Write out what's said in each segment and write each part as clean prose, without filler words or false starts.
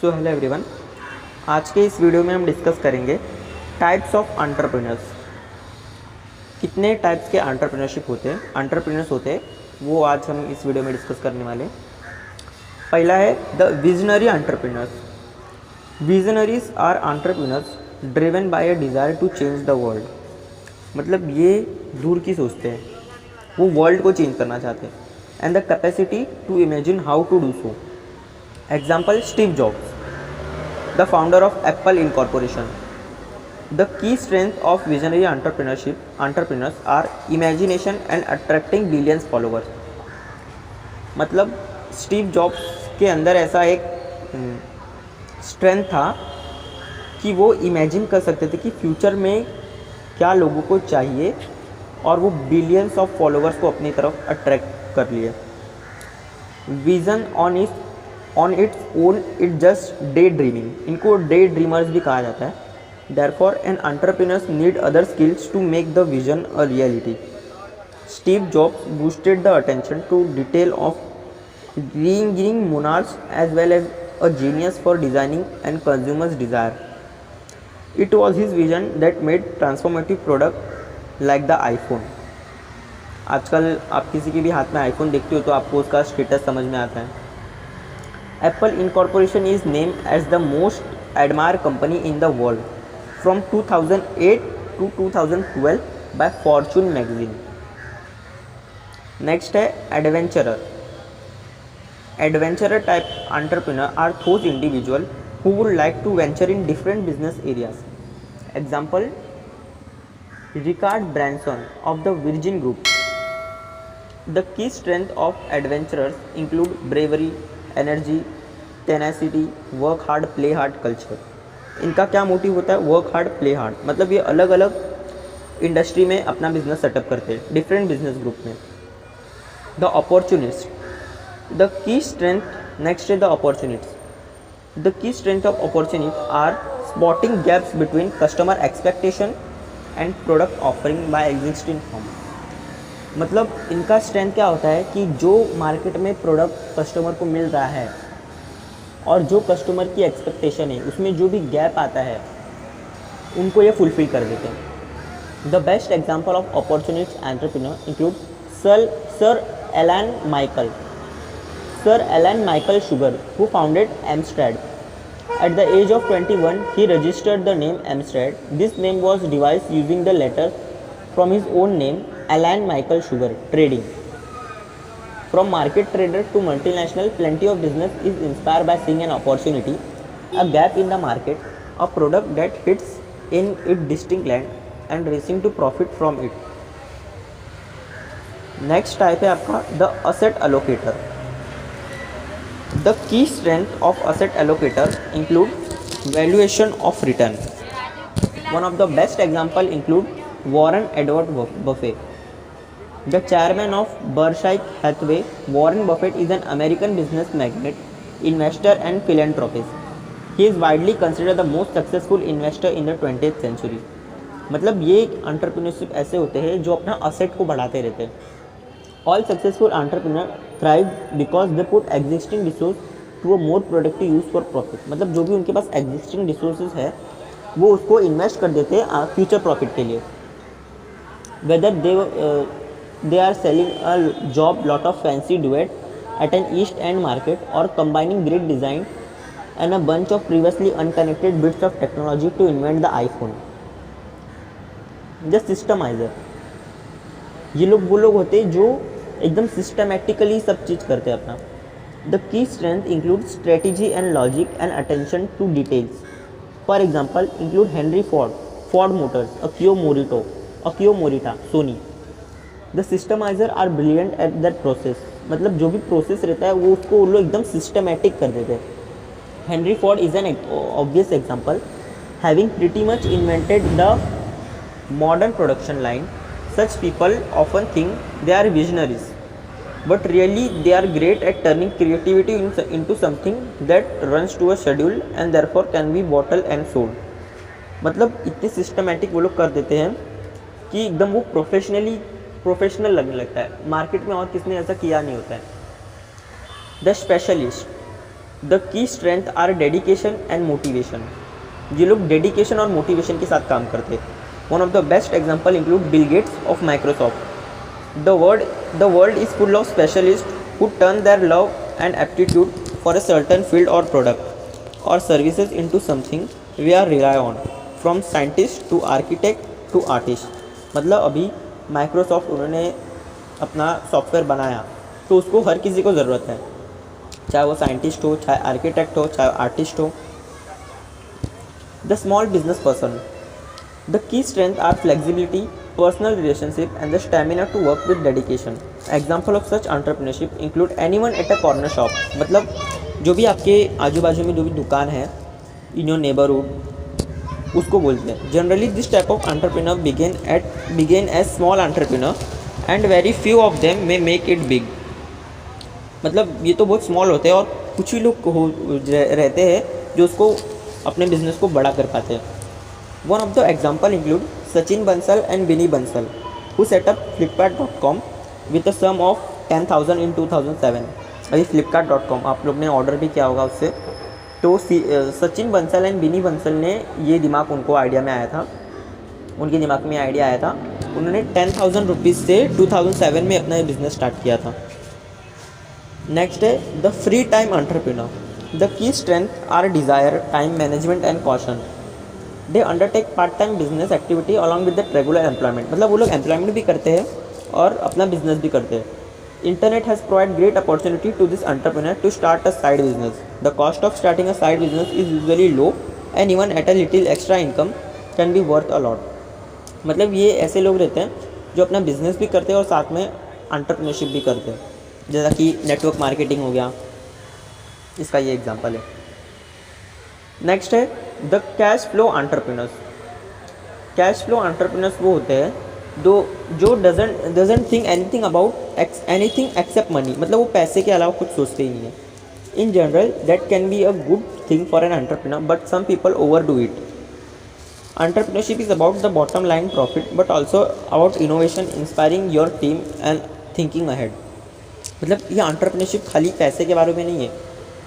So hello everyone, आज के इस वीडियो में हम डिस्कस करेंगे टाइप्स ऑफ एंटरप्रेन्योर्स। कितने टाइप्स के एंटरप्रेन्योर्स होते हैं वो आज हम इस वीडियो में डिस्कस करने वाले हैं। पहला है the visionary entrepreneurs. Visionaries are entrepreneurs driven by a desire to change the world. मतलब ये दूर की सोचते हैं, वो वर्ल्ड को चेंज करना चाहते हैं, and the capacity to imagine how to do so. Example, Steve Jobs, the founder of Apple Incorporation. The key strength of visionary entrepreneurs are imagination and attracting billions followers. मतलब Steve jobs के अंदर ऐसा एक strength था कि वो imagine कर सकते थे कि फ्यूचर में क्या लोगों को चाहिए, और वो बिलियंस ऑफ फॉलोअर्स को अपनी तरफ अट्रैक्ट कर लिए। Vision on its own it just day dreaming, इनको डे ड्रीमर्स भी कहा जाता है। Therefore an entrepreneurs need other skills to make the vision a reality. Steve Jobs boosted the attention to detail of giving monarchs as well as a genius for designing and consumers' desire. It was his vision that made transformative product like the iPhone. आजकल आप किसी के भी हाथ में iPhone देखते हो तो आपको उसका स्टेटस समझ में आता है। Apple Incorporation is named as the most admired company in the world from 2008 to 2012 by Fortune magazine. Next है adventurer. Adventurer type entrepreneur are those individual who would like to venture in different business areas. Example, Richard Branson of the Virgin Group. The key strength of adventurers include bravery, energy, tenacity, work hard play hard culture. इनका क्या motive होता है? Work hard play hard. मतलब ये अलग अलग industry में अपना बिजनेस सेटअप करते हैं, डिफरेंट बिजनेस ग्रुप में। The opportunist, the key strength, next है the opportunist. The key strength of opportunist are spotting gaps between customer expectation and product offering by existing form. मतलब इनका strength क्या होता है कि जो मार्केट में प्रोडक्ट कस्टमर को मिल रहा है और जो कस्टमर की एक्सपेक्टेशन है उसमें जो भी गैप आता है उनको ये फुलफिल कर देते हैं। The best example of opportunist entrepreneur include sir Alan Michael Sugar, who founded Amstrad. At the age of 21, he registered the name Amstrad. This name was devised using the letters from his own name, Alan Michael Sugar Trading. From market trader to multinational, plenty of business is inspired by seeing an opportunity, a gap in the market, a product that fits in its distinct lane, and racing to profit from it. Next type है आपका the asset allocator. The key strength of asset allocator include valuation of return. One of the best example include Warren Edward Buffett. The chairman of Berkshire Hathaway, Warren Buffett is an American business magnate, investor and philanthropist. He is widely considered the most successful investor in the 20th century. मतलब ये entrepreneurship ऐसे होते हैं जो अपना asset को बढ़ाते रहते हैं। All successful entrepreneurs thrive because they put existing resource to a more productive use for profit. मतलब जो भी उनके पास existing resources है वो उसको इन्वेस्ट कर देते हैं फ्यूचर प्रॉफिट के लिए। Whether they are selling a job lot of fancy duet at an East End market or combining great design and a bunch of previously unconnected bits of technology to invent the iPhone. The systemizer, ये लोग वो लोग होते हैं जो एकदम systematically सब चीज़ करते हैं अपना। The key strength include strategy and logic and attention to details. For example include Henry Ford Motors, Akio Morita, Sony. The systemiser are brilliant at that process. मतलब जो भी प्रोसेस रहता है वो उसको वो लोग एकदम सिस्टमैटिक कर देते हैं। Henry Ford is an obvious example, having pretty much invented the modern production line. Such people often think they are visionaries, but really they are great at turning creativity into something that runs to a schedule and therefore can be bottled and sold. मतलब इतने systematic वो लोग कर देते हैं कि एकदम वो प्रोफेशनल लगने लगता है। मार्केट में और किसने ऐसा किया नहीं होता है। The specialist, the key strength are dedication and motivation. ये लोग डेडिकेशन और मोटिवेशन के साथ काम करते हैं। One of the best example include Bill Gates of Microsoft. The world is full of specialist who turn their love and aptitude for a certain field or product or services into something we are rely on, from scientist to architect to artist। मतलब अभी Microsoft उन्होंने अपना software बनाया तो उसको हर किसी को ज़रूरत है, चाहे वो साइंटिस्ट हो, चाहे आर्किटेक्ट हो, चाहे आर्टिस्ट हो। The small business person, the key strength are flexibility, personal relationship and the stamina to work with dedication। Example of such entrepreneurship include anyone at a corner shop। मतलब जो भी आपके आजू बाजू में जो भी दुकान है in your neighborhood उसको बोलते हैं। Generally this type of entrepreneur begin as small entrepreneur and very few of them may make it big। मतलब ये तो बहुत स्मॉल होते हैं और कुछ ही लोग रहते हैं जो उसको अपने बिजनेस को बड़ा कर पाते हैं। One of the example include Sachin Bansal and Binny Bansal, who set up Flipkart.com with a sum of 10,000 in 2007। अभी Flipkart.com आप लोग ने ऑर्डर भी किया होगा उससे। तो सचिन बंसल एंड बिनी बंसल ने ये दिमाग उनको आइडिया में आया था, उनके दिमाग में आइडिया आया था। उन्होंने 10,000 रुपीज़ से 2007 में अपना बिजनेस स्टार्ट किया था। नेक्स्ट है the free time entrepreneur. The key strength are desire, time management and caution. They undertake part time business activity along with the regular employment. मतलब वो लोग एम्प्लॉयमेंट भी करते हैं और अपना बिजनेस भी करते हैं। Internet has provide great opportunity to this entrepreneur to start a side business. The cost of starting a side business is usually low and even at a little extra income can be worth a lot. मतलब ये ऐसे लोग रहते हैं जो अपना business भी करते हैं और साथ में एंटरप्रेन्योरशिप भी करते हैं, जैसा कि नेटवर्क मार्केटिंग हो गया, इसका ये एग्जांपल है। नेक्स्ट है the cash flow entrepreneurs. Cash flow entrepreneurs वो होते हैं जो doesn't think anything about anything accept money. मतलब वो पैसे के अलावा कुछ सोचते ही नहीं है। In general that can be a good thing for an entrepreneur but some people over do it. Entrepreneurship is about the bottom line profit but also about innovation, inspiring your team and thinking ahead. मतलब ये entrepreneurship खाली पैसे के बारे में नहीं है,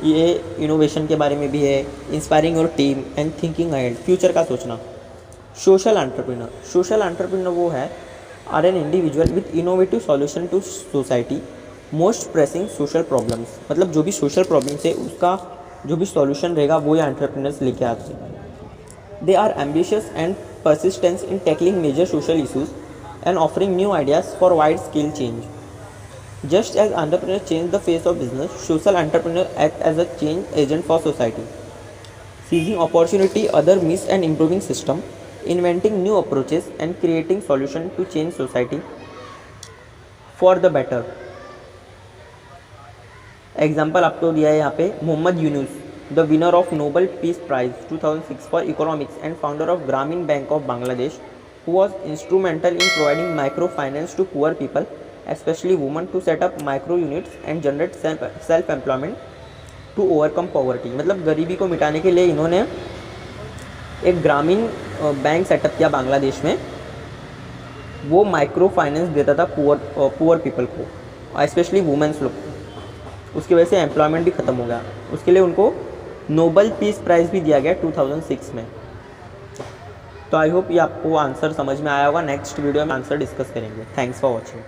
ये इनोवेशन के बारे में भी है, inspiring your team and thinking ahead, future का सोचना। सोशल एंटरप्रेन्योर वो है are an individual with innovative solution to society most pressing social problems. मतलब जो भी सोशल प्रॉब्लम्स है उसका जो भी सॉल्यूशन रहेगा वो ये एंटरप्रेन्योर्स लेके आते हैं। They are ambitious and persistence in tackling major social issues and offering new ideas for wide scale change. Just as entrepreneurs change the face of business, social entrepreneurs act as a change agent for society, seizing opportunity others miss and improving system, inventing new approaches and creating solutions to change society for the better। Example आपको दिया है यहाँ पे Mohammad Yunus, the winner of Nobel peace prize 2006 for economics and founder of Grameen bank of Bangladesh, who was instrumental in providing microfinance to poor people, especially women, to set up micro units and generate self employment to overcome poverty। मतलब गरीबी को मिटाने के लिए इन्होंने एक ग्रामीण bank setup किया बांग्लादेश में। वो माइक्रो फाइनेंस देता था पुअर पीपल को, स्पेशली वुमेंस लोग को। उसकी वजह से एम्प्लॉयमेंट भी ख़त्म हो गया। उसके लिए उनको नोबल पीस प्राइज़ भी दिया गया 2006 में। तो आई होप ये आपको आंसर समझ में आया होगा। नेक्स्ट वीडियो में आंसर डिस्कस करेंगे। Thanks for watching.